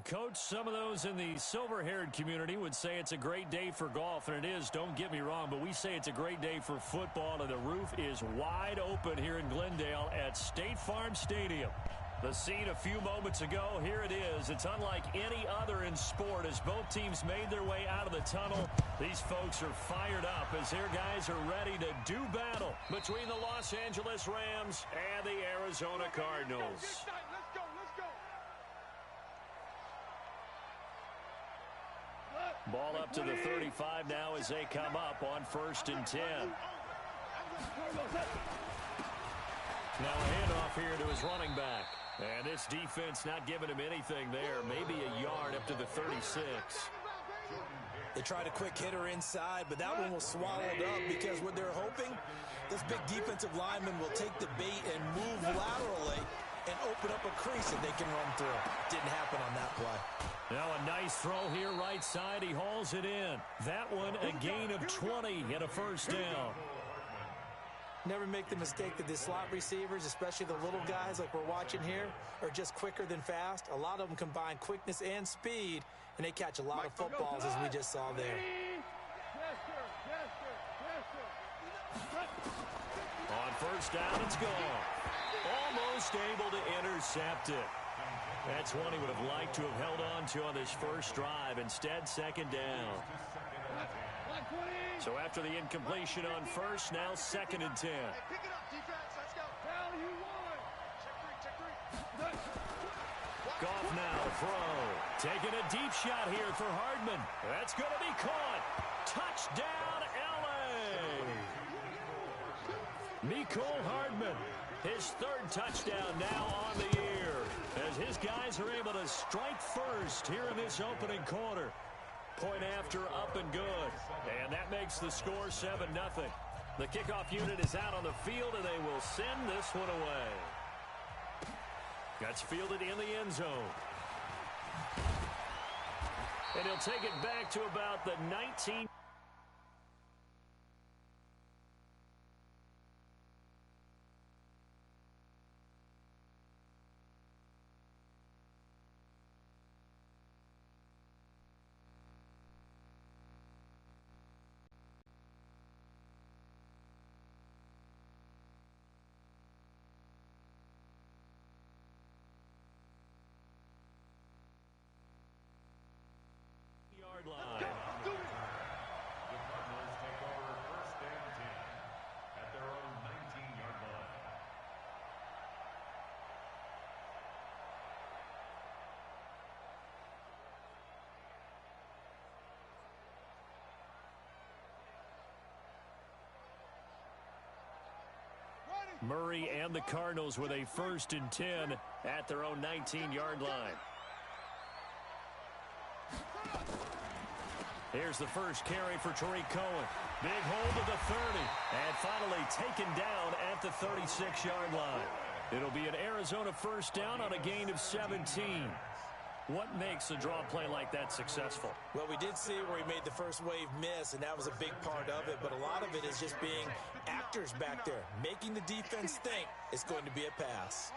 Coach, some of those in the silver-haired community would say it's a great day for golf, and it is, don't get me wrong, but we say it's a great day for football, and the roof is wide open here in Glendale at State Farm Stadium. The scene a few moments ago, here it is. It's unlike any other in sport as both teams made their way out of the tunnel. These folks are fired up as their guys are ready to do battle between the Los Angeles Rams and the Arizona Cardinals. Ball up to the 35 now as they come up on 1st and 10. Now a handoff here to his running back. And this defense not giving him anything there. Maybe a yard up to the 36. They tried a quick hitter inside, but that one was swallowed up because what they're hoping, this big defensive lineman will take the bait and move laterally and open up a crease that they can run through. Didn't happen on that play. Now a nice throw here right side. He hauls it in. That one a gain of 20 and a first down. Never make the mistake that the slot receivers, especially the little guys like we're watching here, are just quicker than fast. A lot of them combine quickness and speed, and they catch a lot of footballs as we just saw there. On first down, it's gone. Almost able to intercept it. That's one he would have liked to have held on to on this first drive. Instead, second down. So after the incompletion on first, now 2nd and 10. Goff now throw. Taking a deep shot here for Hardman. That's going to be caught. Touchdown, L.A. Mecole Hardman. His 3rd touchdown now on the year as his guys are able to strike first here in this opening quarter. Point after up and good. And that makes the score 7-0. The kickoff unit is out on the field, and they will send this one away. That's fielded in the end zone. And he'll take it back to about the 19. Line. The Cardinals take over 1st and 10 at their own 19-yard line. Murray and the Cardinals with a 1st and 10 at their own 19-yard line. Here's the first carry for Tariq Cohen. Big hold of the 30. And finally taken down at the 36-yard line. It'll be an Arizona first down on a gain of 17. What makes a draw play like that successful? Well, we did see where he made the first wave miss, and that was a big part of it. But a lot of it is just being actors back there, making the defense think it's going to be a pass.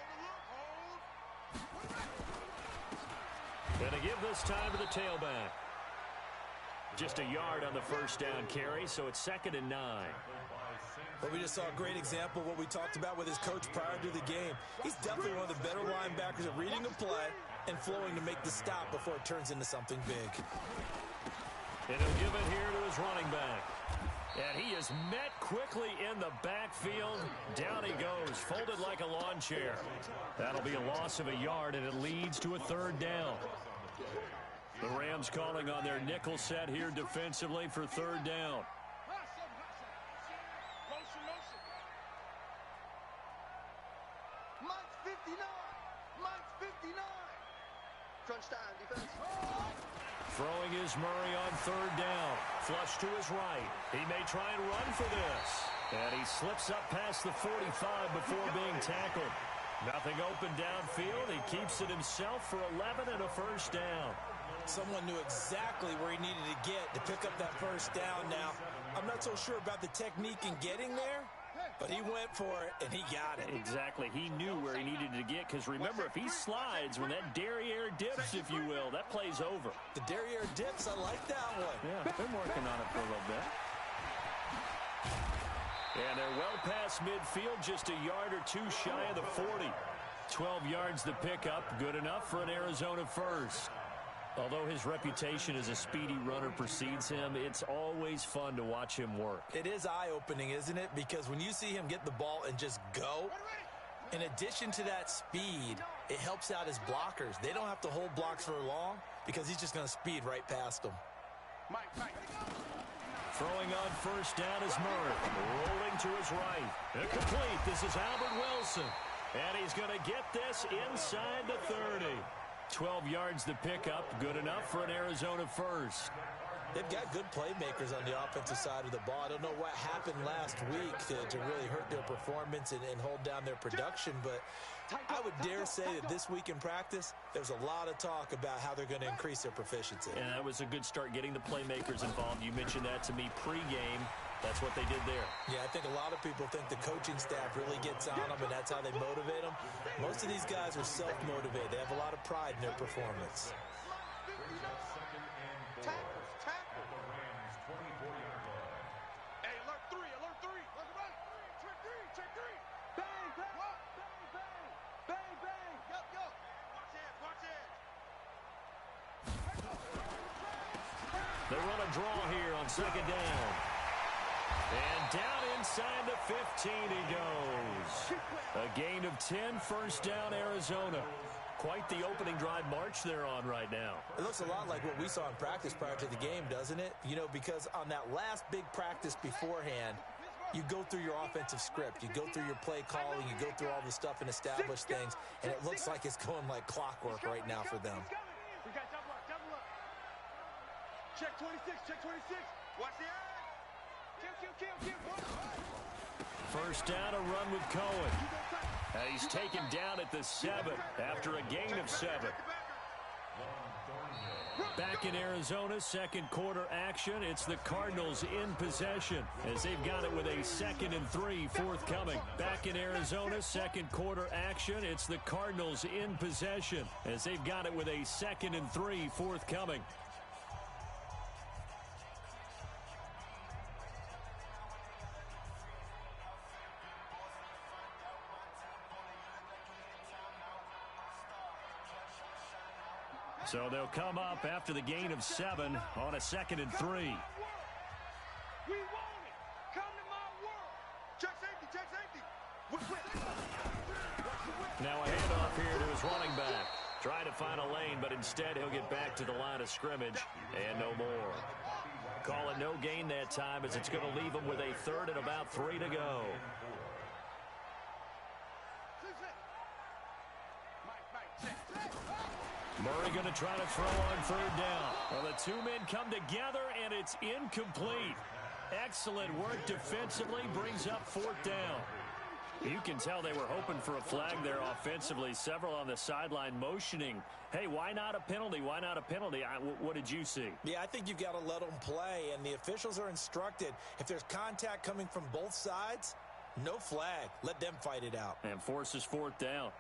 Going to give this time to the tailback. Just a yard on the first down carry, so it's 2nd and 9. Well, we just saw a great example of what we talked about with his coach prior to the game. He's definitely one of the better linebackers at reading a play and flowing to make the stop before it turns into something big. And he'll give it here to his running back. And he is met quickly in the backfield. Down he goes, folded like a lawn chair. That'll be a loss of a yard, and it leads to a 3rd down. The Rams calling on their nickel set here defensively for 3rd down. Throwing is Murray on 3rd down. Flush to his right. He may try and run for this. And he slips up past the 45 before being tackled. Nothing open downfield. He keeps it himself for 11 and a first down. Someone knew exactly where he needed to get to pick up that first down. Now, I'm not so sure about the technique in getting there, but he went for it, and he got it. Exactly. He knew where he needed to get because remember, if he slides, when that derriere dips, if you will, that play's over. The derriere dips, I like that one. Yeah, been working on it for a little bit. And they're well past midfield, just a yard or two shy of the 40. 12 yards to pick up, good enough for an Arizona first. Although his reputation as a speedy runner precedes him, it's always fun to watch him work. It is eye-opening, isn't it? Because when you see him get the ball and just go, in addition to that speed, it helps out his blockers. They don't have to hold blocks for long because he's just going to speed right past them. Throwing on first down is Murray. Rolling to his right. Incomplete. This is Albert Wilson. And he's going to get this inside the 30. 12 yards to pick up. Good enough for an Arizona first. They've got good playmakers on the offensive side of the ball. I don't know what happened last week to really hurt their performance and hold down their production, but I would dare say that this week in practice, there's a lot of talk about how they're going to increase their proficiency. And that was a good start getting the playmakers involved. You mentioned that to me pregame. That's what they did there. Yeah, I think a lot of people think the coaching staff really gets on them, and that's how they motivate them. Most of these guys are self-motivated. They have a lot of pride in their performance. They run a draw here on second down. And down inside the 15 he goes. A gain of 10, first down Arizona. Quite the opening drive march they're on right now. It looks a lot like what we saw in practice prior to the game, doesn't it? You know, because on that last big practice beforehand, you go through your offensive script. You go through your play calling. You go through all the stuff and establish things. And it looks like it's going like clockwork right now for them. We got double up, double up. Check 26, check 26. Watch the eye. Kill. First down, a run with Cohen. He's taken down at the 7 after a gain of 7. Back in Arizona, second quarter action. It's the Cardinals in possession as they've got it with a 2nd and 3 forthcoming. Back in Arizona, second quarter action. It's the Cardinals in possession as they've got it with a 2nd and 3 forthcoming. So they'll come up after the gain of 7 on a 2nd and 3. We want it. Come to my world. Check safety. Now a handoff here to his running back. Trying to find a lane, but instead he'll get back to the line of scrimmage and no more. Call it no gain that time as it's going to leave him with a 3rd and about 3 to go. Murray going to try to throw on 3rd down. Well, the two men come together, and it's incomplete. Excellent work defensively, brings up 4th down. You can tell they were hoping for a flag there offensively. Several on the sideline motioning. Hey, why not a penalty? Why not a penalty? What did you see? Yeah, I think you've got to let them play, and the officials are instructed. If there's contact coming from both sides, no flag. Let them fight it out. And forces 4th down.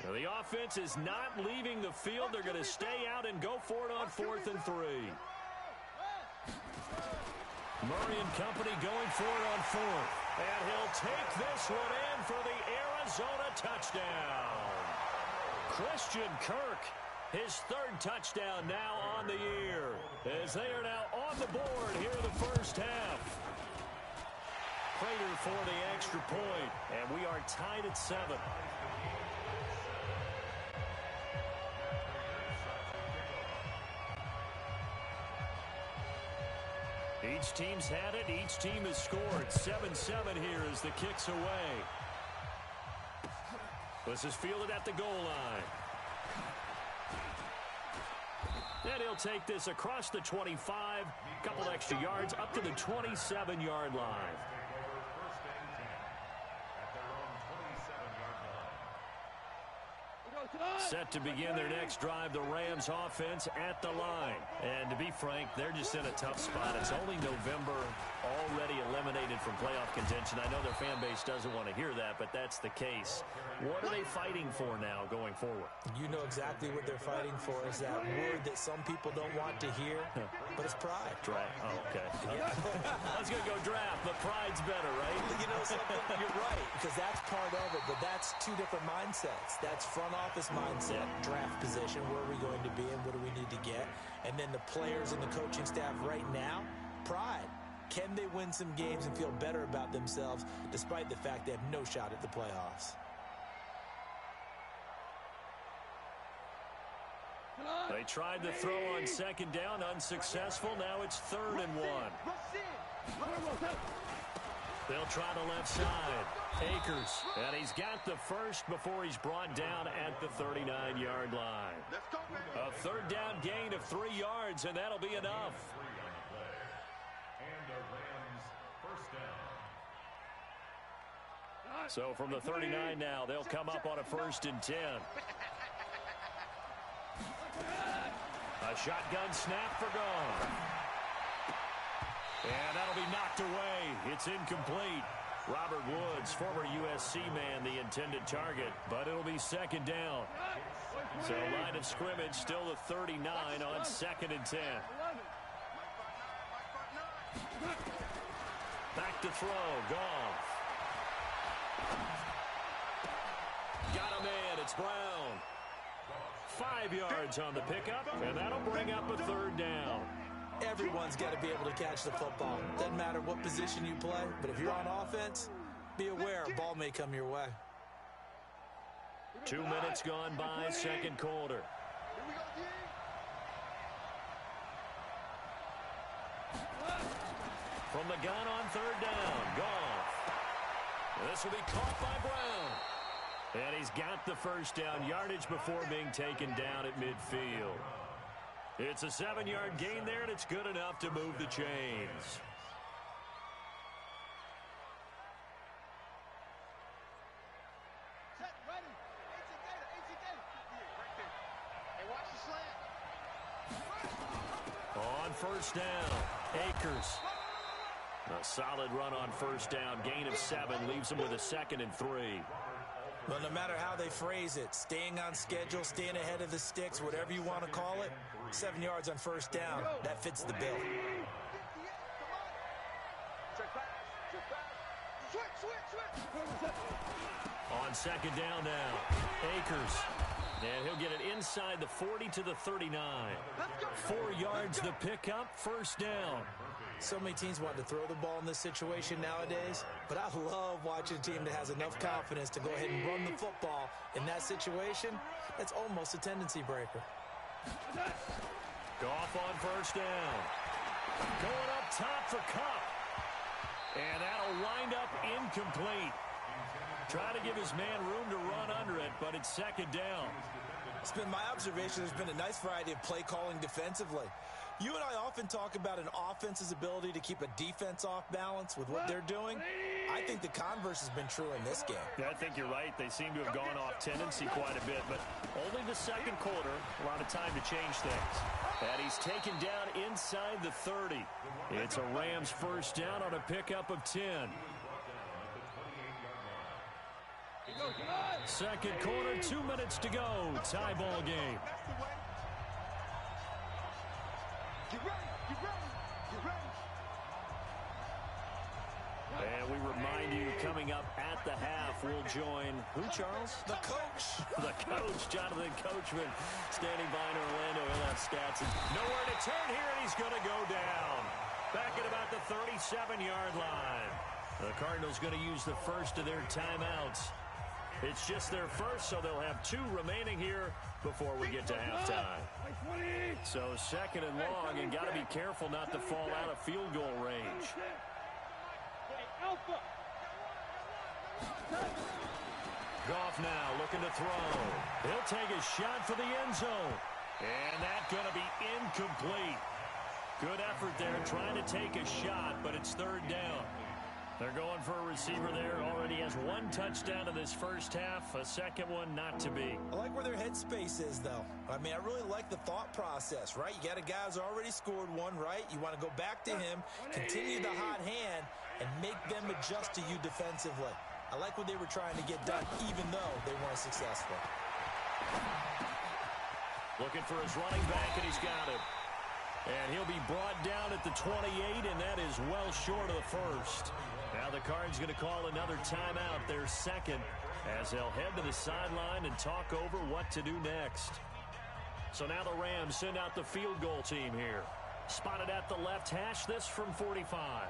Now, the offense is not leaving the field. They're going to stay out and go for it on 4th and 3. Murray and company going for it on 4th. And he'll take this one in for the Arizona touchdown. Christian Kirk, his 3rd touchdown now on the year, as they are now on the board here in the first half. Prater for the extra point, and we are tied at 7. Each team's had it. Each team has scored. 7-7 here as the kick's away. This is fielded at the goal line. And he'll take this across the 25. Couple extra yards up to the 27-yard line. Set to begin their next drive, the Rams offense at the line. And to be frank, they're just in a tough spot. It's only November. from playoff contention. I know their fan base doesn't want to hear that, but that's the case. What are they fighting for now going forward? You know exactly what they're fighting for is that word that some people don't want to hear, but it's pride. Draft. Oh, okay. Yeah. I was going to go draft, but pride's better, right? You know something? You're right, because that's part of it, but that's two different mindsets. That's front office mindset, draft position, where are we going to be and what do we need to get? And then the players and the coaching staff right now, pride. Can they win some games and feel better about themselves despite the fact they have no shot at the playoffs? They tried to throw on second down, unsuccessful. Now it's 3rd and 1. They'll try the left side. Akers, and he's got the first before he's brought down at the 39-yard line. A 3rd down gain of 3 yards, and that'll be enough. So from the 39 now, they'll come up on a 1st and 10. A shotgun snap for gone. And that'll be knocked away. It's incomplete. Robert Woods, former USC man, the intended target, but it'll be 2nd down. So line of scrimmage still the 39 on 2nd and 10. Back to throw, Goff. Got a man, it's Brown. 5 yards on the pickup, and that'll bring up a 3rd down. Everyone's got to be able to catch the football. Doesn't matter what position you play, but if you're on offense, be aware a ball may come your way. 2 minutes gone by, 2nd quarter. From the gun on 3rd down, Goff. This will be caught by Brown. And he's got the 1st down, yardage before being taken down at midfield. It's a 7-yard gain there, and it's good enough to move the chains. On 1st down, Akers. A solid run on 1st down, gain of 7, leaves him with a 2nd and 3. Well, no matter how they phrase it, staying on schedule, staying ahead of the sticks, whatever you want to call it, 7 yards on 1st down, that fits the bill. On 2nd down now, Akers. And he'll get it inside the 40 to the 39. 4 yards the pickup, 1st down. So many teams want to throw the ball in this situation nowadays, but I love watching a team that has enough confidence to go ahead and run the football. In that situation, that's almost a tendency breaker. Goff on 1st down. Going up top for Kupp. And that'll wind up incomplete. Try to give his man room to run under it, but it's 2nd down. It's been my observation there's been a nice variety of play calling defensively. You and I often talk about an offense's ability to keep a defense off balance with what they're doing. I think the converse has been true in this game. Yeah, I think you're right. They seem to have gone off tendency quite a bit, but only the 2nd quarter, a lot of time to change things. And he's taken down inside the 30. It's a Rams 1st down on a pickup of 10. 2nd quarter, 2 minutes to go. Tie ball game. Get ready, get ready, get ready. And we remind you, coming up at the half, we'll join who, Charles? The coach. The coach, Jonathan Coachman, standing by in Orlando. He'll have stats. And nowhere to turn here, and he's going to go down. Back at about the 37-yard line. The Cardinals going to use the first of their timeouts. It's just their first, so they'll have 2 remaining here before we get to halftime. So 2nd and long, and got to be careful not to fall out of field goal range. Goff now looking to throw. He'll take a shot for the end zone. And that's going to be incomplete. Good effort there trying to take a shot, but it's 3rd down. They're going for a receiver there. Already has 1 touchdown in this first half. A 2nd one not to be. I like where their headspace is, though. I mean, I really like the thought process, right? You got a guy who's already scored 1, right? You want to go back to him, continue the hot hand, and make them adjust to you defensively. I like what they were trying to get done, even though they weren't successful. Looking for his running back, and he's got him. And he'll be brought down at the 28, and that is well short of the first. Now the Cards going to call another timeout, their second, as they'll head to the sideline and talk over what to do next. So now the Rams send out the field goal team here. Spotted at the left hash, this from 45.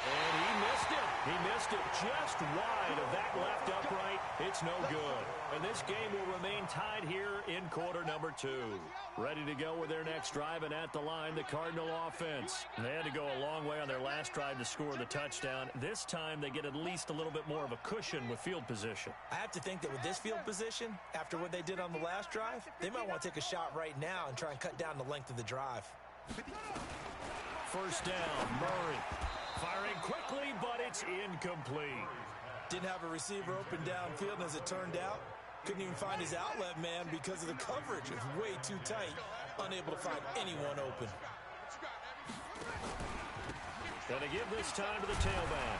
And he missed it. He missed it just wide of that left upright. It's no good. And this game will remain tied here in quarter number 2. Ready to go with their next drive, and at the line, the Cardinal offense. They had to go a long way on their last drive to score the touchdown. This time, they get at least a little bit more of a cushion with field position. I have to think that with this field position, after what they did on the last drive, they might want to take a shot right now and try and cut down the length of the drive. First down, Murray. Firing quickly, but it's incomplete. Didn't have a receiver open downfield, and as it turned out, couldn't even find his outlet man because of the coverage. It was way too tight, unable to find anyone open. Gonna give this time to the tailback.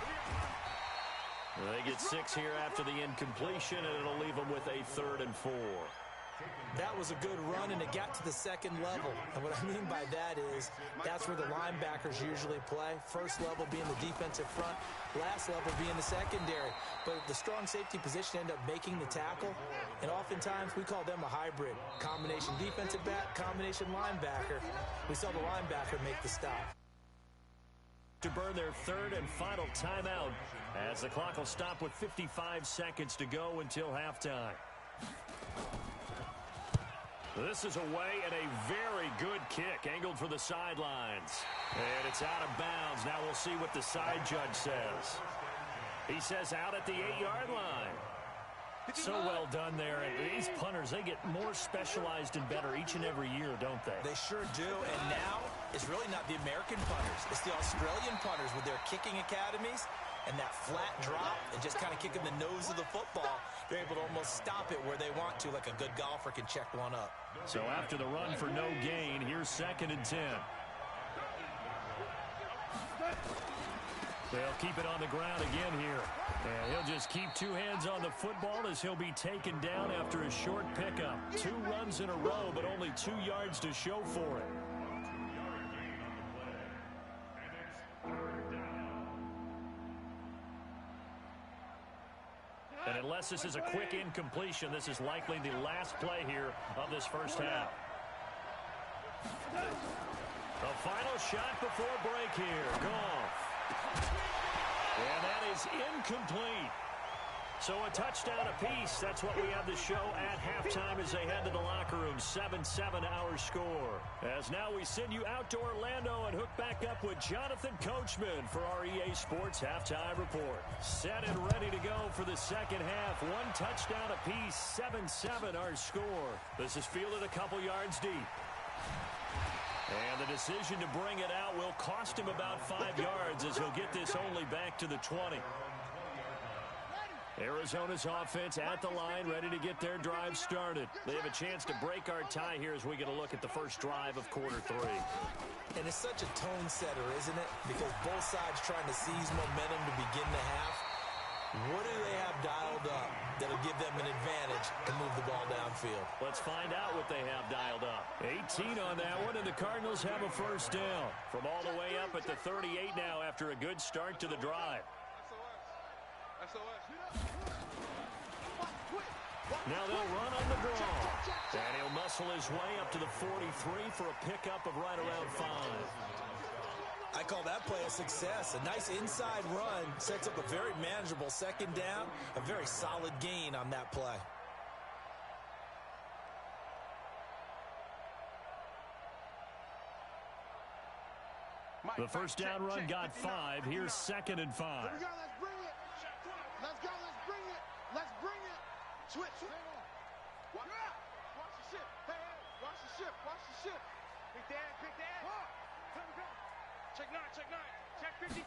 They get 6 here after the incompletion, and it'll leave them with a 3rd and 4. That was a good run, and it got to the second level. And what I mean by that is that's where the linebackers usually play. First level being the defensive front, last level being the secondary. But the strong safety position ended up making the tackle, and oftentimes we call them a hybrid. Combination defensive back, combination linebacker. We saw the linebacker make the stop. To burn their 3rd and final timeout, as the clock will stop with 55 seconds to go until halftime. This is away, and a very good kick angled for the sidelines. And it's out of bounds. Now we'll see what the side judge says. He says out at the 8-yard line. So well done there. And these punters, they get more specialized and better each and every year, don't they? They sure do. And now it's really not the American punters. It's the Australian punters with their kicking academies and that flat drop and just kind of kicking the nose of the football. They're able to almost stop it where they want to, like a good golfer can check one up. So after the run for no gain, here's 2nd and 10. They'll keep it on the ground again here. And he'll just keep 2 hands on the football as he'll be taken down after a short pickup. 2 runs in a row, but only 2 yards to show for it. And unless this is a quick incompletion, this is likely the last play here of this first half. The final shot before break here. Goff. And that is incomplete. So a touchdown apiece. That's what we have to show at halftime as they head to the locker room. 7-7 our score. As now we send you out to Orlando and hook back up with Jonathan Coachman for our EA Sports Halftime Report. Set and ready to go for the second half. 1 touchdown apiece. 7-7 our score. This is fielded a couple yards deep. And the decision to bring it out will cost him about 5 yards as he'll get this only back to the 20. Arizona's offense at the line, ready to get their drive started. They have a chance to break our tie here as we get a look at the first drive of quarter 3. And it's such a tone setter, isn't it? Because both sides trying to seize momentum to begin the half. What do they have dialed up that'll give them an advantage to move the ball downfield? Let's find out what they have dialed up. 18 on that one, and the Cardinals have a first down. From all the way up at the 38 now after a good start to the drive. Now they'll run on the draw. And he'll muscle his way up to the 43 for a pickup of right around 5. I call that play a success. A nice inside run sets up a very manageable second down. A very solid gain on that play. The first down run got 5. Here's 2nd and 5. Let's bring it. Let's go. Let's bring it. Let's bring it. Switch. Watch the ship. Hey, watch the ship. Watch the ship. Pick that. Check 9. Check 50.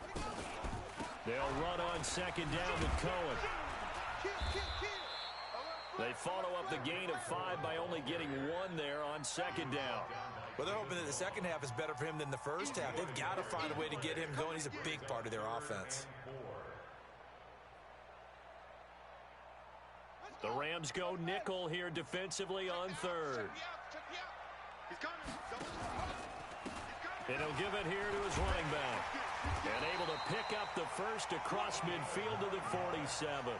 They'll run on second down with Cohen. They follow up the gain of 5 by only getting 1 there on second down. Well, they're hoping that the second half is better for him than the first half. They've got to find a way to get him going. He's a big part of their offense. The Rams go nickel here defensively on third. And he'll give it here to his running back. And able to pick up the first across midfield to the 47.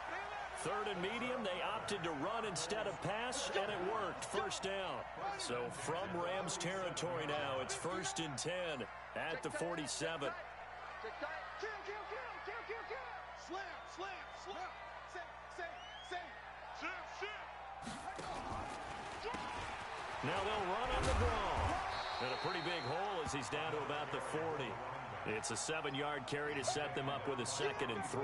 Third and medium, they opted to run instead of pass, and it worked. First down. So from Rams territory now, it's 1st and 10 at the 47. Now they'll run on the draw. And a pretty big hole as he's down to about the 40. It's a 7-yard carry to set them up with a 2nd and 3.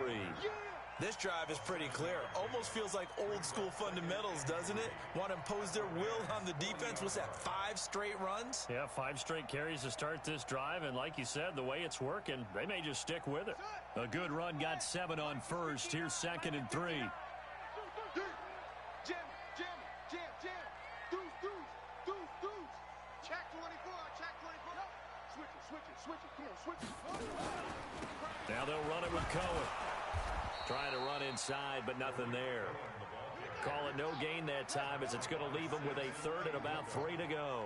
This drive is pretty clear. Almost feels like old school fundamentals, doesn't it? Want to impose their will on the defense. What's that, 5 straight runs? Yeah, 5 straight carries to start this drive. And like you said, the way it's working, they may just stick with it. A good run got 7 on first. Here's 2nd and 3. Now they'll run it with Cohen. Trying to run inside, but nothing there. Call it no gain that time as it's going to leave them with a 3rd and about 3 to go.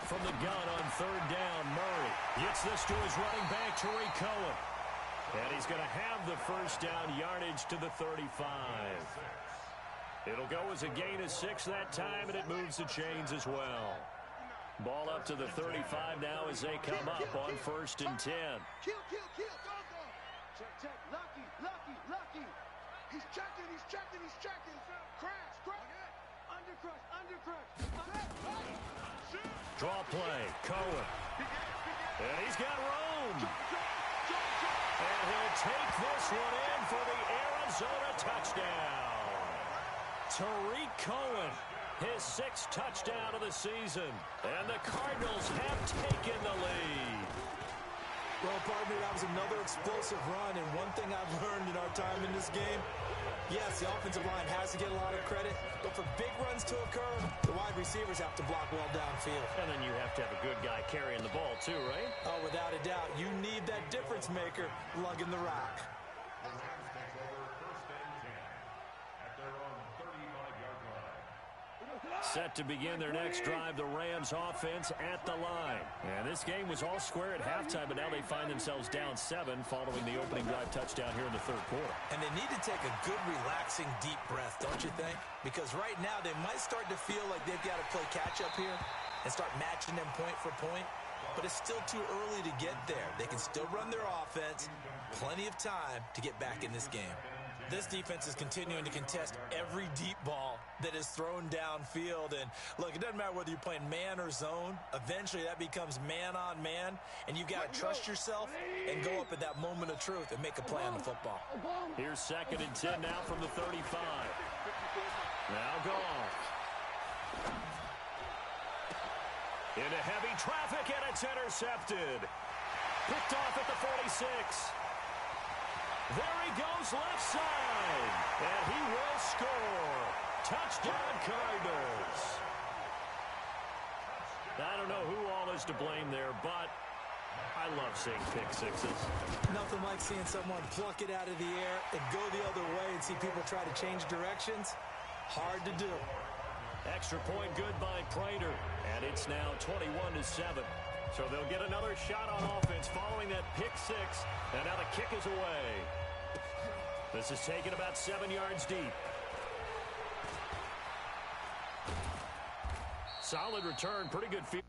From the gun on 3rd down, Murray gets this to his running back, Tariq Cohen. And he's going to have the first down yardage to the 35. It'll go as a gain of 6 that time, and it moves the chains as well. Ball up to the 35 now as they come up on 1st and 10. Kill. Check. Lucky. He's checking. Crash. Undercrush. Draw play, Cohen. And he's got room. And he'll take this one in for the Arizona touchdown. Tariq Cohen, his 6th touchdown of the season. And the Cardinals have taken the lead. Well, partner, that was another explosive run. And one thing I've learned in our time in this game, yes, the offensive line has to get a lot of credit. But for big runs to occur, the wide receivers have to block well downfield. And then you have to have a good guy carrying the ball too, right? Oh, without a doubt. You need that difference maker lugging the rock. Set to begin their next drive, the Rams offense at the line. And this game was all square at halftime, but now they find themselves down 7 following the opening drive touchdown here in the 3rd quarter. And they need to take a good, relaxing, deep breath, don't you think? Because right now they might start to feel like they've got to play catch-up here and start matching them point for point. But it's still too early to get there. They can still run their offense. Plenty of time to get back in this game. This defense is continuing to contest every deep ball that is thrown downfield. And look, it doesn't matter whether you're playing man or zone. Eventually that becomes man on man. And you've got to trust yourself and go up at that moment of truth and make a play on the football. Here's 2nd and 10 now from the 35. Now Goff. Into heavy traffic, and it's intercepted. Picked off at the 46. There he goes left side, and he will score. Touchdown Cardinals. I don't know who all is to blame there, but I love seeing pick sixes. Nothing like seeing someone pluck it out of the air and go the other way and see people try to change directions. Hard to do. Extra point good by Prater, and it's now 21-7. So they'll get another shot on offense following that pick six, and now the kick is away. This is taken about 7 yards deep. Solid return, pretty good field.